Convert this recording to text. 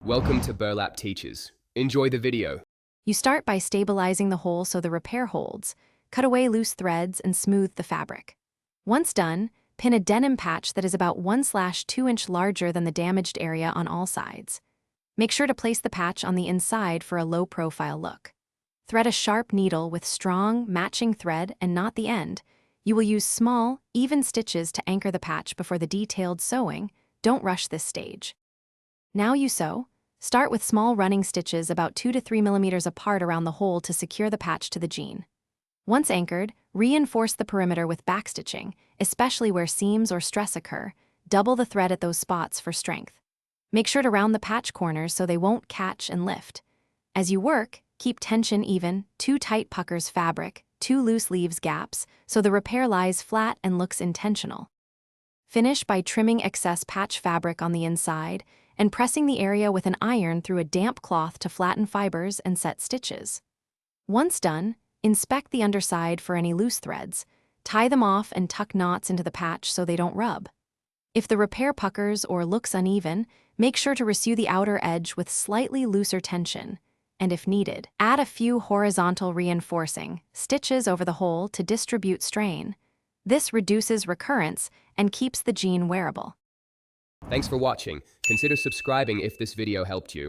Welcome to Burlap Teachers. Enjoy the video. You start by stabilizing the hole so the repair holds, cut away loose threads, and smooth the fabric. Once done, pin a denim patch that is about 1/2 inch larger than the damaged area on all sides. Make sure to place the patch on the inside for a low-profile look. Thread a sharp needle with strong, matching thread and not the end. You will use small, even stitches to anchor the patch before the detailed sewing. Don't rush this stage. Now you sew. Start with small running stitches about 2 to 3 millimeters apart around the hole to secure the patch to the jean. Once anchored, reinforce the perimeter with backstitching, especially where seams or stress occur. Double the thread at those spots for strength. Make sure to round the patch corners so they won't catch and lift. As you work, keep tension even, 2 tight puckers fabric, 2 loose leaves gaps, so the repair lies flat and looks intentional. Finish by trimming excess patch fabric on the inside and pressing the area with an iron through a damp cloth to flatten fibers and set stitches. Once done, inspect the underside for any loose threads, tie them off and tuck knots into the patch so they don't rub. If the repair puckers or looks uneven, make sure to resew the outer edge with slightly looser tension, and if needed, add a few horizontal reinforcing stitches over the hole to distribute strain. This reduces recurrence and keeps the jean wearable. Thanks for watching. Consider subscribing if this video helped you.